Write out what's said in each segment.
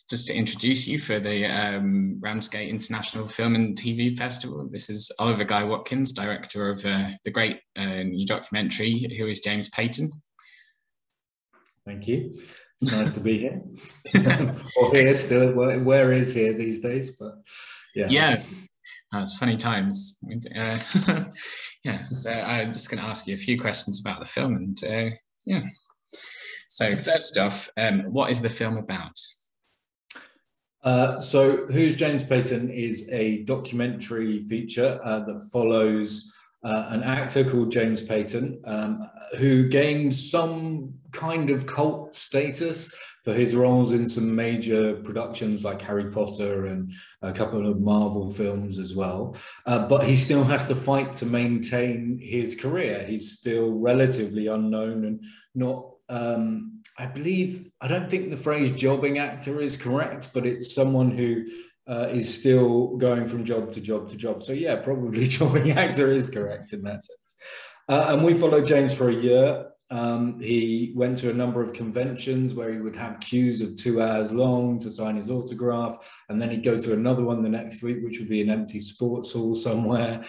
Just to introduce you for the Ramsgate International Film and TV Festival, this is Oliver Guy-Watkins, director of the great new documentary, Who Is James Payton? Thank you. It's nice to be here. Or here still, where is here these days, but yeah. Yeah, it's funny times. Yeah, so I'm just going to ask you a few questions about the film and yeah. So first off, what is the film about? So Who's James Payton is a documentary feature that follows an actor called James Payton, who gained some kind of cult status for his roles in some major productions like Harry Potter and a couple of Marvel films as well. But he still has to fight to maintain his career. He's still relatively unknown and not, I don't think the phrase jobbing actor is correct, but it's someone who is still going from job to job to job. So yeah, probably jobbing actor is correct in that sense. And we followed James for a year. He went to a number of conventions where he would have queues of 2 hours long to sign his autograph, and then he'd go to another one the next week, which would be an empty sports hall somewhere.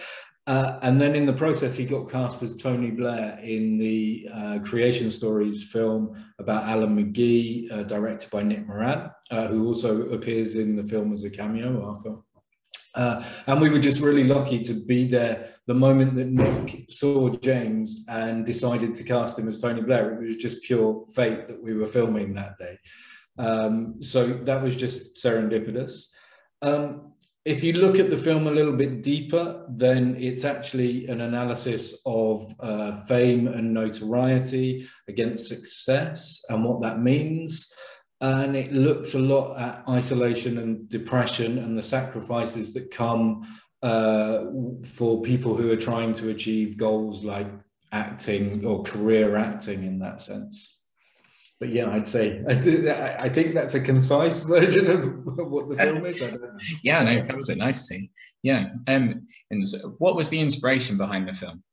And then in the process, he got cast as Tony Blair in the Creation Stories film about Alan McGee, directed by Nick Moran, who also appears in the film as a cameo, our film. And we were just really lucky to be there the moment that Nick saw James and decided to cast him as Tony Blair. It was just pure fate that we were filming that day. So that was just serendipitous. If you look at the film a little bit deeper, then it's actually an analysis of fame and notoriety against success and what that means. And it looks a lot at isolation and depression and the sacrifices that come for people who are trying to achieve goals like acting or career acting in that sense. But yeah, I'd say, I think that's a concise version of what the film is. I don't know. Yeah, no, it covers it nicely. Yeah. And so what was the inspiration behind the film?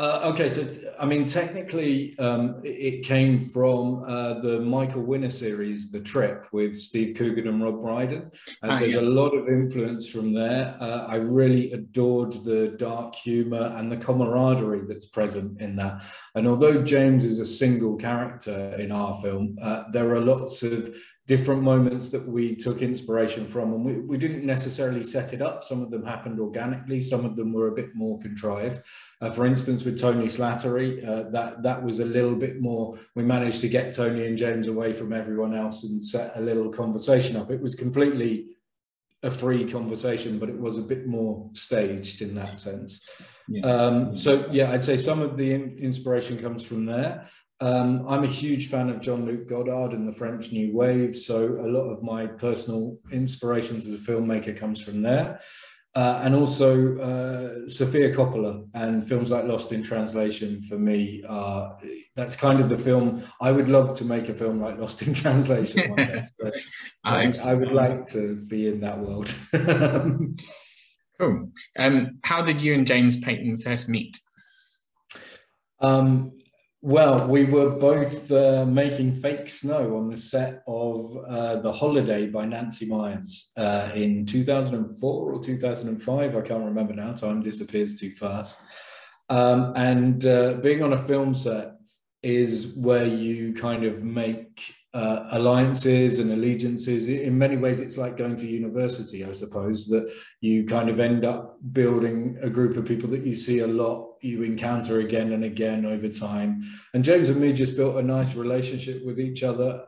Okay, so I mean, technically, it came from the Michael Winner series, The Trip, with Steve Coogan and Rob Brydon. There's a lot of influence from there. I really adored the dark humor and the camaraderie that's present in that. And although James is a single character in our film, there are lots of different moments that we took inspiration from, and we didn't necessarily set it up. Some of them happened organically, some of them were a bit more contrived. For instance, with Tony Slattery, that was a little bit more, we managed to get Tony and James away from everyone else and set a little conversation up. It was completely a free conversation, but it was a bit more staged in that sense. Yeah. So yeah, I'd say some of the inspiration comes from there. I'm a huge fan of Jean-Luc Godard and the French New Wave, so a lot of my personal inspirations as a filmmaker comes from there. And also Sofia Coppola and films like Lost in Translation for me, that's kind of the film. I would love to make a film like Lost in Translation one day. So I would like to be in that world. Cool. How did you and James Payton first meet? Well, we were both making fake snow on the set of The Holiday by Nancy Myers in 2004 or 2005. I can't remember now. Time disappears too fast. And being on a film set is where you kind of make alliances and allegiances. In many ways, it's like going to university, I suppose, that you kind of end up building a group of people that you see a lot, you encounter again and again over time. And James and me just built a nice relationship with each other.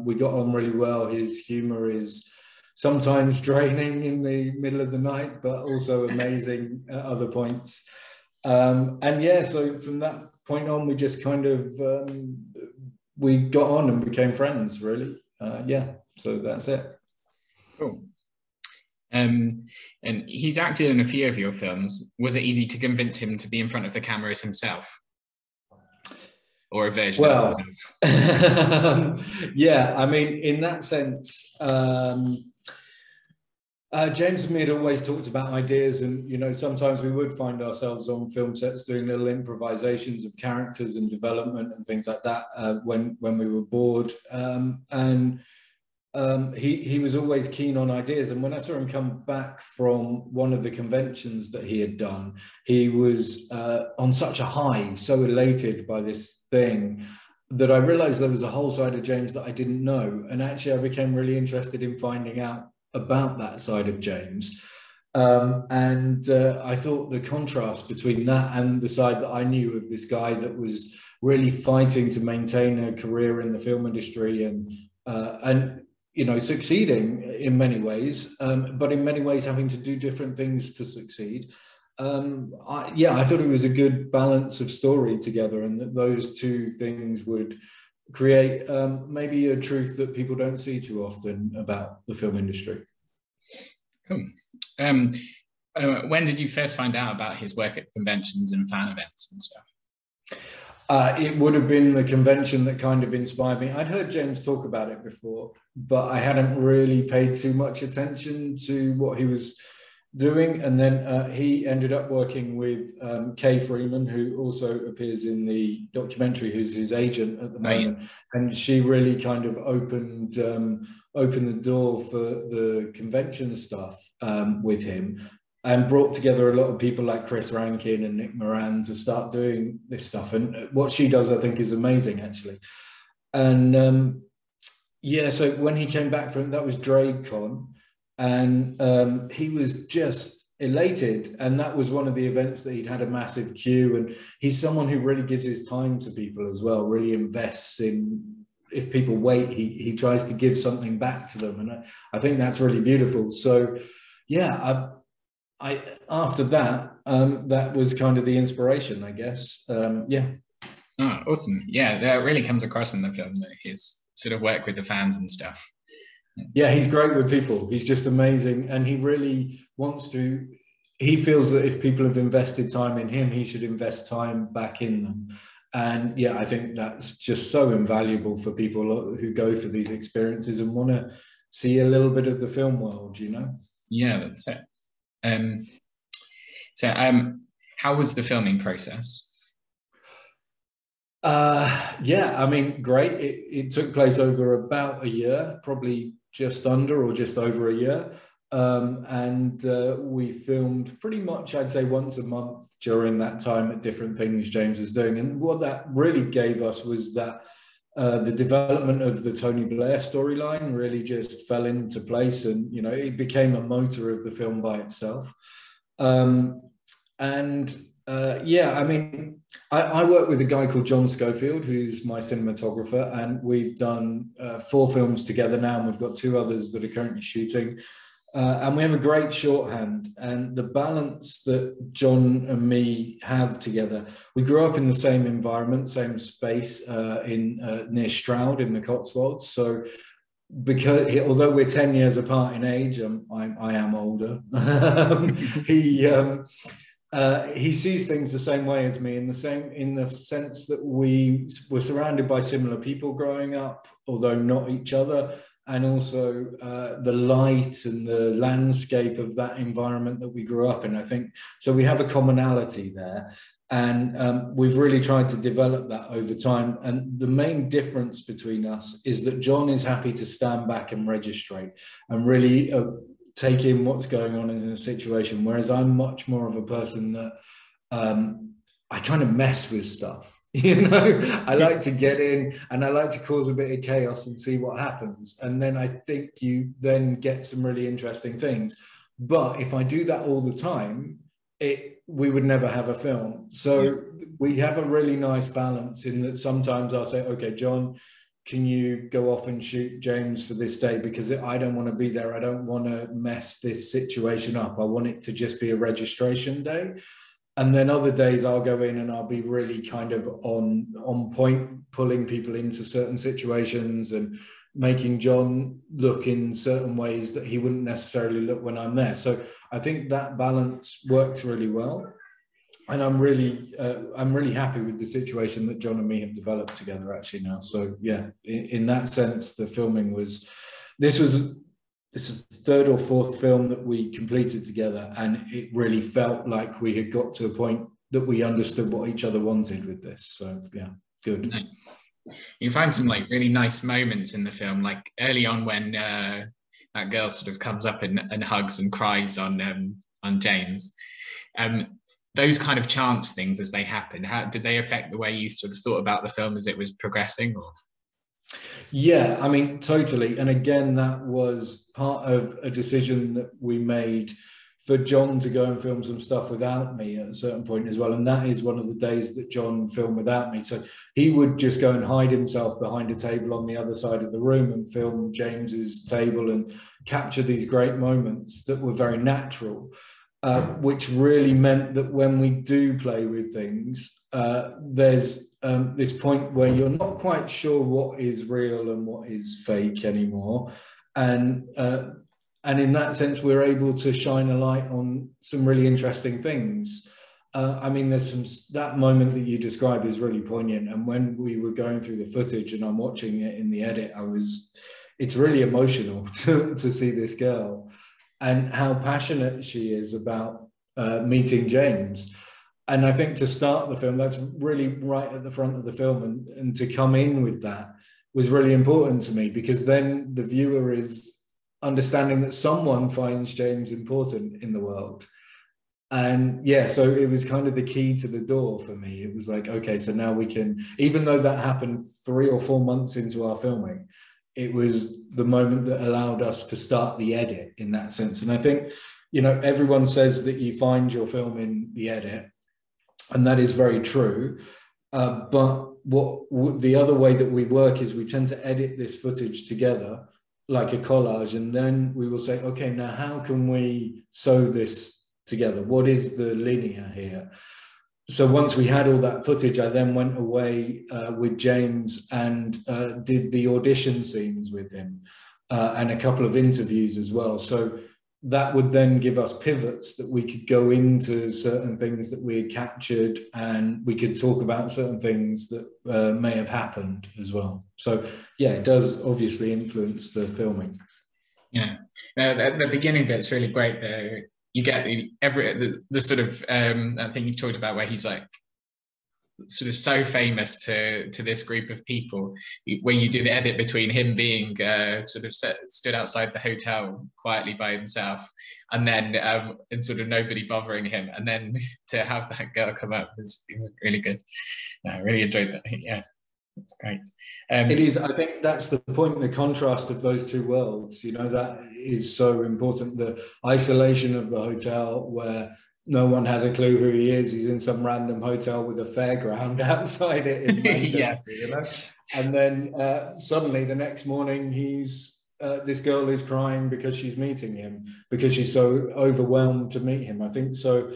We got on really well. His humor is sometimes draining in the middle of the night, but also amazing at other points. And yeah, so from that point on, we just kind of, we got on and became friends, really. Yeah, so that's it. Cool. And he's acted in a few of your films. Was it easy to convince him to be in front of the cameras himself? Or a version of himself? Yeah, I mean, in that sense, James and me had always talked about ideas, and you know, sometimes we would find ourselves on film sets doing little improvisations of characters and development and things like that when we were bored. And he was always keen on ideas. And when I saw him come back from one of the conventions that he had done, he was on such a high, so elated by this thing, that I realized there was a whole side of James that I didn't know. And actually, I became really interested in finding out about that side of James. I thought the contrast between that and the side that I knew of this guy that was really fighting to maintain a career in the film industry and you know, succeeding in many ways, but in many ways having to do different things to succeed. I thought it was a good balance of story together, and that those two things would create maybe a truth that people don't see too often about the film industry. Cool. When did you first find out about his work at conventions and fan events and stuff? It would have been the convention that kind of inspired me. I'd heard James talk about it before, but I hadn't really paid too much attention to what he was doing. And then he ended up working with Kay Freeman, who also appears in the documentary, who's his agent at the moment. Yeah. And she really kind of opened the door for the convention stuff with him, and brought together a lot of people like Chris Rankin and Nick Moran to start doing this stuff. And what she does, I think, is amazing, actually. And so when he came back from, that was DrakeCon, and he was just elated. And that was one of the events that he'd had a massive queue. And he's someone who really gives his time to people as well, really invests in, if people wait, he tries to give something back to them. And I think that's really beautiful. So yeah, I after that, that was kind of the inspiration, I guess. Yeah. Oh, awesome. Yeah, that really comes across in the film, that his sort of work with the fans and stuff. Yeah, he's great with people. He's just amazing. And he really wants to, he feels that if people have invested time in him, he should invest time back in them. And yeah, I think that's just so invaluable for people who go for these experiences and want to see a little bit of the film world, you know? Yeah, that's it. How was the filming process? Yeah, I mean, great. It took place over about a year, probably just under or just over a year. We filmed pretty much, I'd say, once a month during that time at different things James was doing. And what that really gave us was that the development of the Tony Blair storyline really just fell into place, and you know, it became a motor of the film by itself. Yeah, I mean, I work with a guy called John Schofield, who's my cinematographer, and we've done 4 films together now, and we've got 2 others that are currently shooting. And we have a great shorthand, and the balance that John and me have together, we grew up in the same environment, same space near Stroud in the Cotswolds. So because although we're 10 years apart in age, I am older, he sees things the same way as me, in the sense that we were surrounded by similar people growing up, although not each other. And also the light and the landscape of that environment that we grew up in, I think. So we have a commonality there. And we've really tried to develop that over time. And the main difference between us is that John is happy to stand back and registrate and really take in what's going on in a situation. Whereas I'm much more of a person that I kind of mess with stuff. You know, I like to get in and I like to cause a bit of chaos and see what happens. And then I think you then get some really interesting things. But if I do that all the time, we would never have a film. So we have a really nice balance in that sometimes I'll say, okay, John, can you go off and shoot James for this day? Because I don't want to be there. I don't want to mess this situation up. I want it to just be a registration day. And then other days I'll go in and I'll be really kind of on point, pulling people into certain situations and making John look in certain ways that he wouldn't necessarily look when I'm there. So I think that balance works really well. And I'm really happy with the situation that John and me have developed together actually now. So yeah, in that sense, the filming this is the 3rd or 4th film that we completed together, and it really felt like we had got to a point that we understood what each other wanted with this. So yeah, good. Nice. You find some like really nice moments in the film, like early on when that girl sort of comes up and hugs and cries on James. Those kind of chance things as they happen, how did they affect the way you sort of thought about the film as it was progressing? Or yeah, I mean, totally. And again, that was part of a decision that we made for John to go and film some stuff without me at a certain point as well. And that is one of the days that John filmed without me. So he would just go and hide himself behind a table on the other side of the room and film James's table and capture these great moments that were very natural, which really meant that when we do play with things, there's this point where you're not quite sure what is real and what is fake anymore. And in that sense, we're able to shine a light on some really interesting things. I mean, that moment that you described is really poignant. And when we were going through the footage and I'm watching it in the edit, it's really emotional to see this girl and how passionate she is about meeting James. And I think to start the film, that's really right at the front of the film, and to come in with that was really important to me, because then the viewer is understanding that someone finds James important in the world. And yeah, so it was kind of the key to the door for me. It was like, okay, so now we can, even though that happened 3 or 4 months into our filming, it was the moment that allowed us to start the edit in that sense. And I think, you know, everyone says that you find your film in the edit, and that is very true. But the other way that we work is we tend to edit this footage together like a collage, and then we will say, okay, now how can we sew this together? What is the linear here? So once we had all that footage, I then went away with James and did the audition scenes with him and a couple of interviews as well. So that would then give us pivots that we could go into certain things that we had captured, and we could talk about certain things that may have happened as well. So yeah, it does obviously influence the filming. Yeah, the beginning bit's really great though. You get the sort of that thing you've talked about where he's like sort of so famous to this group of people, when you do the edit between him being sort of stood outside the hotel quietly by himself, and then and sort of nobody bothering him, and then to have that girl come up is really good. I really enjoyed that. Yeah, it's great. It is. I think that's the point, the contrast of those two worlds, you know, that is so important. The isolation of the hotel where no one has a clue who he is. He's in some random hotel with a fairground outside it in Manchester, yeah. You know? And then suddenly the next morning this girl is crying because she's meeting him, because she's so overwhelmed to meet him. I think so.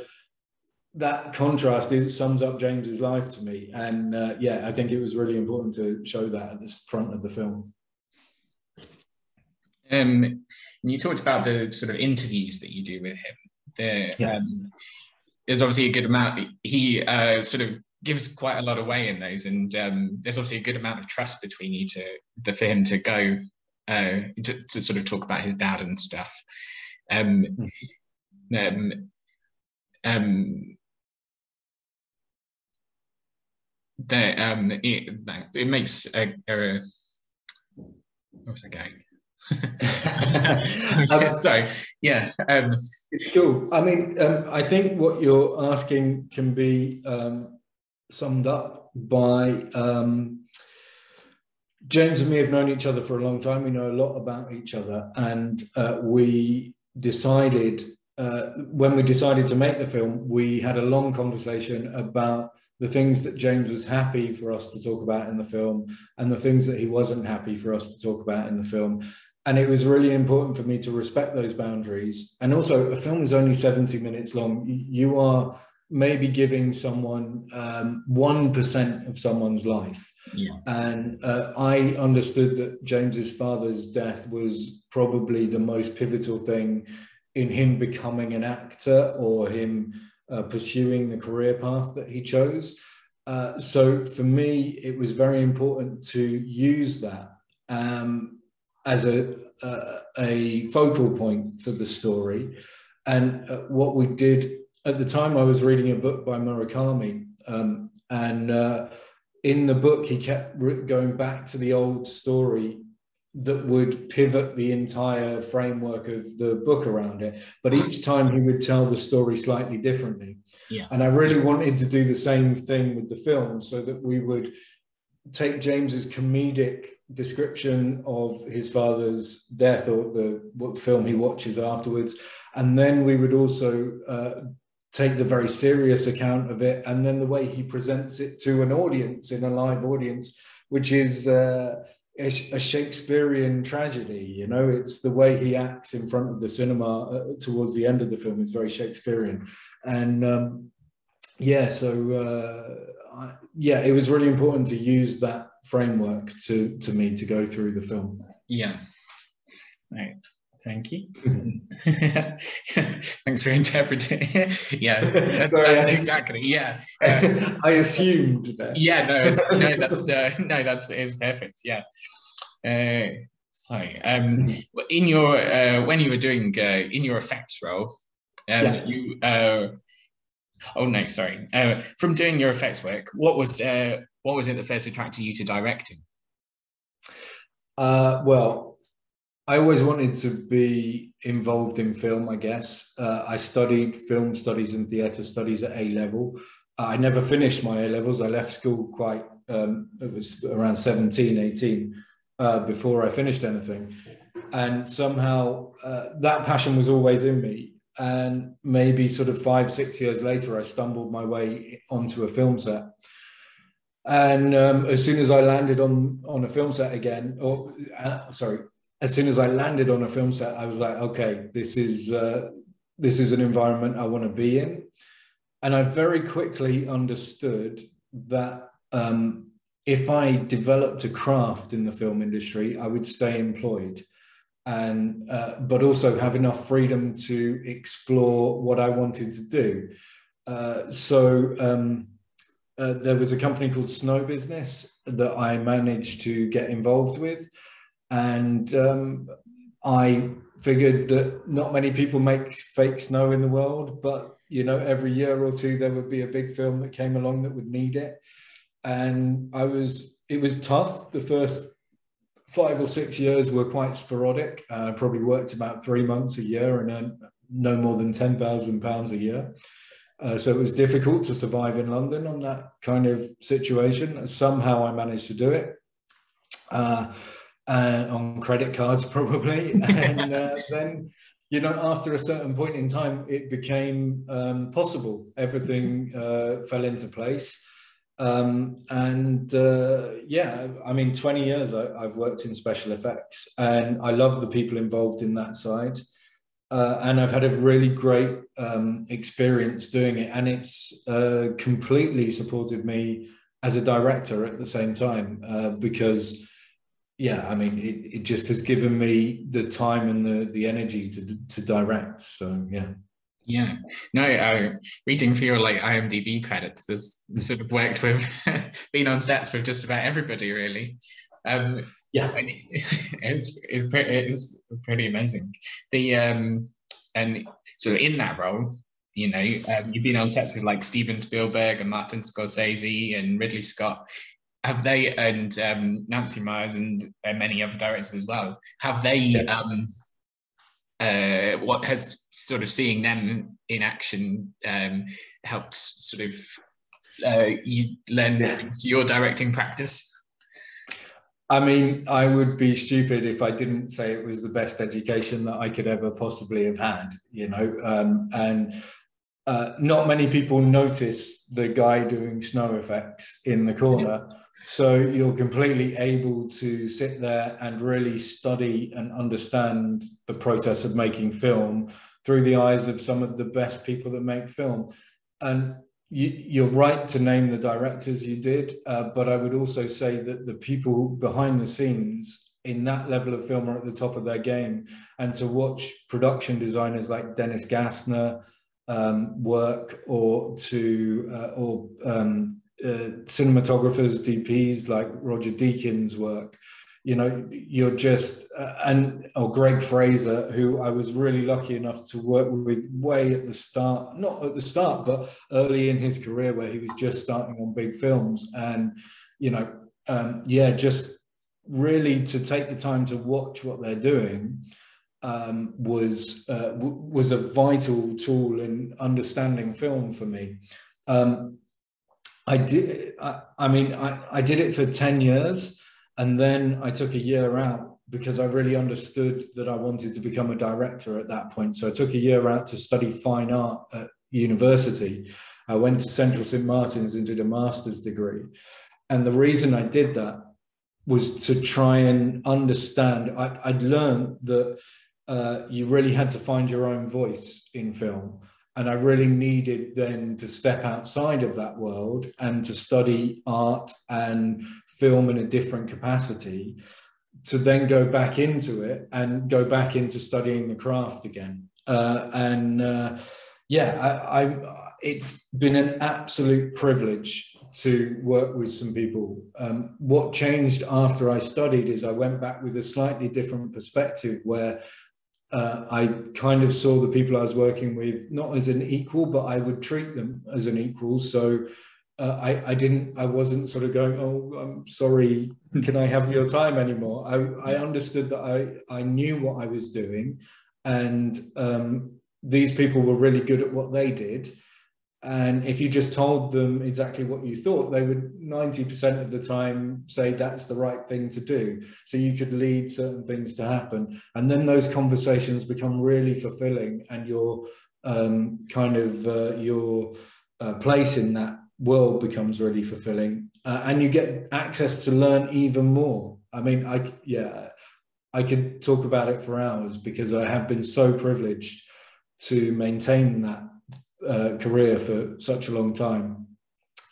That contrast sums up James's life to me. And yeah, I think it was really important to show that at the front of the film. You talked about the sort of interviews that you do with him. Yeah. There's obviously a good amount. He sort of gives quite a lot away in those, and there's obviously a good amount of trust between you for him to go to sort of talk about his dad and stuff. It makes what was I going? So yeah, sure. I mean, I think what you're asking can be summed up by James and me have known each other for a long time. We know a lot about each other, and we decided when we decided to make the film, we had a long conversation about the things that James was happy for us to talk about in the film and the things that he wasn't happy for us to talk about in the film. And it was really important for me to respect those boundaries. And also, a film is only 70 minutes long. You are maybe giving someone 1% of someone's life. Yeah. And I understood that James's father's death was probably the most pivotal thing in him becoming an actor or him pursuing the career path that he chose. So for me, it was very important to use that as a focal point for the story. And what we did at the time, I was reading a book by Murakami, and in the book, he kept going back to the old story that would pivot the entire framework of the book around it. But each time he would tell the story slightly differently. Yeah. And I really wanted to do the same thing with the film, so that we would take James's comedic description of his father's death, or what film he watches afterwards, and then we would also take the very serious account of it, and then the way he presents it to an audience, in a live audience, which is a Shakespearean tragedy. You know, it's the way he acts in front of the cinema towards the end of the film is very Shakespearean. And yeah, so yeah, it was really important to use that framework to me to go through the film. Yeah. Right. Thank you. Thanks for interpreting. Yeah, that's exactly. Yeah, I assumed that. Yeah, that's it's perfect. Yeah. Sorry. In your when you were doing in your effects role, you. Oh no, sorry. From doing your effects work, what was it that first attracted you to directing? Well, I always wanted to be involved in film, I guess. I studied film studies and theatre studies at A-level. I never finished my A-levels. I left school quite, it was around 17, 18, before I finished anything. And somehow that passion was always in me. And maybe sort of 5, 6 years later, I stumbled my way onto a film set. And as soon as I landed on a film set again, as soon as I landed on a film set, I was like, okay, this is an environment I want to be in. And I very quickly understood that if I developed a craft in the film industry, I would stay employed, and but also have enough freedom to explore what I wanted to do. There was a company called Snow Business that I managed to get involved with. And I figured that not many people make fake snow in the world, but, you know, every year or two, there would be a big film that came along that would need it. And it was tough. The first 5 or 6 years were quite sporadic. I probably worked about 3 months a year and earned no more than £10,000 a year. So it was difficult to survive in London on that kind of situation. Somehow I managed to do it. On credit cards probably, and then, you know, after a certain point in time, it became possible. Everything fell into place, yeah, I mean, 20 years I've worked in special effects, and I love the people involved in that side, and I've had a really great experience doing it, and it's completely supported me as a director at the same time, because yeah, I mean, it just has given me the time and the energy to direct. So yeah. Yeah. No, reading for your like IMDb credits, there's sort of worked with, been on sets with just about everybody really. Yeah, it's pretty amazing. And so in that role, you know, you've been on sets with like Steven Spielberg and Martin Scorsese and Ridley Scott. Have they, and Nancy Myers and many other directors as well, have they, what has sort of seeing them in action helped sort of you learn your directing practice? I mean, I would be stupid if I didn't say it was the best education that I could ever possibly have had, you know, and not many people notice the guy doing snow effects in the corner. So you're completely able to sit there and really study and understand the process of making film through the eyes of some of the best people that make film. And you're right to name the directors you did, but I would also say that the people behind the scenes in that level of film are at the top of their game. And to watch production designers like Dennis Gassner work, or cinematographers, DPs like Roger Deakins work, you know, you're just, or Greg Fraser, who I was really lucky enough to work with way at the start, not at the start, but early in his career, where he was just starting on big films. And you know, just really to take the time to watch what they're doing was a vital tool in understanding film for me. I did it for 10 years, and then I took a year out because I really understood that I wanted to become a director at that point. So I took a year out to study fine art at university. I went to Central St. Martin's and did a master's degree. And the reason I did that was to try and understand. I'd learned that you really had to find your own voice in film. And I really needed then to step outside of that world and to study art and film in a different capacity, to then go back into it and go back into studying the craft again. It's been an absolute privilege to work with some people. What changed after I studied is I went back with a slightly different perspective, where I kind of saw the people I was working with not as an equal, but I would treat them as an equal. So I wasn't sort of going, oh, I'm sorry, can I have your time anymore? I understood that I knew what I was doing, and these people were really good at what they did. And if you just told them exactly what you thought, they would 90% of the time say that's the right thing to do. So you could lead certain things to happen. And then those conversations become really fulfilling, and your your place in that world becomes really fulfilling. And you get access to learn even more. I mean, I could talk about it for hours, because I have been so privileged to maintain that career for such a long time,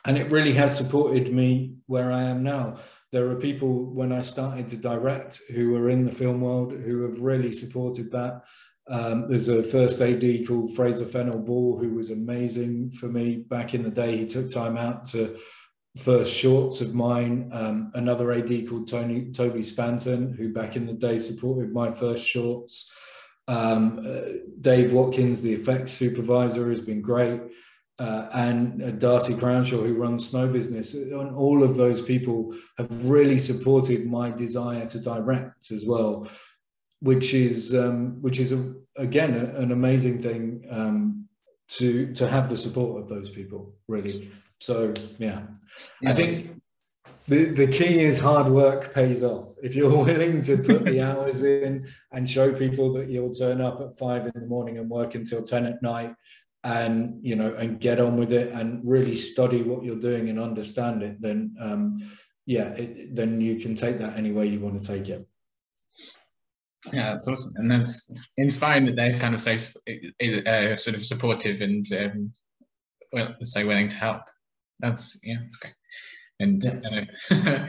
and it really has supported me where I am now. There are people when I started to direct who were in the film world who have really supported that. There's a first AD called Fraser Fennell Ball who was amazing for me back in the day. He took time out to first shorts of mine. Another AD called Toby Spanton, who back in the day supported my first shorts. Dave Watkins, the effects supervisor, has been great, and Darcy Crownshaw, who runs Snow Business, and all of those people have really supported my desire to direct as well, which is again an amazing thing, to have the support of those people, really. So yeah. I think the key is hard work pays off. If you're willing to put the hours in and show people that you'll turn up at 5 in the morning and work until 10 at night, and and get on with it and really study what you're doing and understand it, then then you can take that any way you want to take it. Yeah, that's awesome, and that's inspiring that they're kind of so sort of supportive and so willing to help. That's great. And are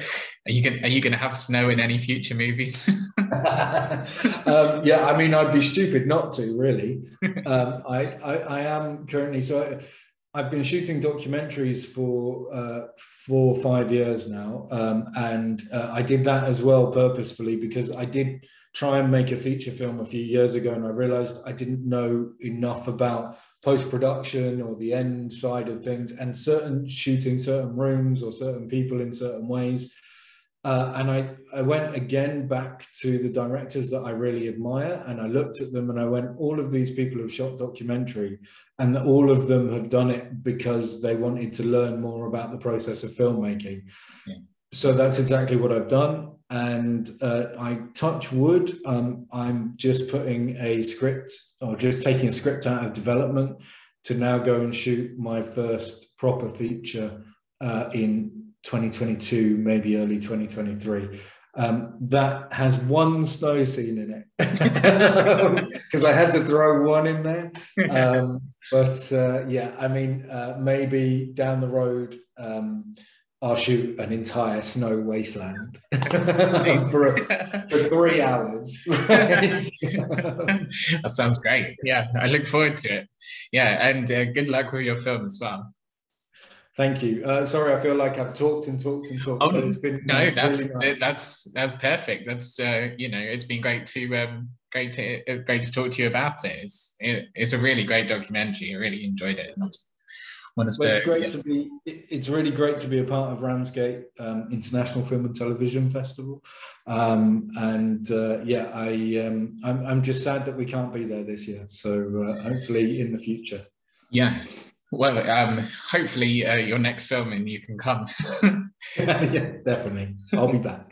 you going to have snow in any future movies? Yeah, I mean, I'd be stupid not to, really. I am currently, so I've been shooting documentaries for 4 or 5 years now, and I did that as well purposefully, because I did try and make a feature film a few years ago, and I realized I didn't know enough about post-production or the end side of things, and shooting certain rooms or certain people in certain ways. And I went again back to the directors that I really admire, and I looked at them and I went, all of these people have shot documentary, and all of them have done it because they wanted to learn more about the process of filmmaking. Yeah. So that's exactly what I've done. And I touch wood, I'm just putting a script, or just taking a script out of development to now go and shoot my first proper feature in 2022, maybe early 2023. That has one snow scene in it, because I had to throw one in there. Yeah, I mean, maybe down the road, I'll shoot an entire snow wasteland for 3 hours. That sounds great. Yeah, I look forward to it. Yeah, and good luck with your film as well. Thank you. Sorry, I feel like I've talked and talked and talked. Oh, but it's been no, that's really nice. That's perfect. That's it's been great to talk to you about it. It's a really great documentary. I really enjoyed it. one of Well, the. it's great to be. It's really great to be a part of Ramsgate International Film and Television Festival, I'm just sad that we can't be there this year. So hopefully in the future. Yeah. Well, hopefully your next film and you can come. Yeah, definitely. I'll be back.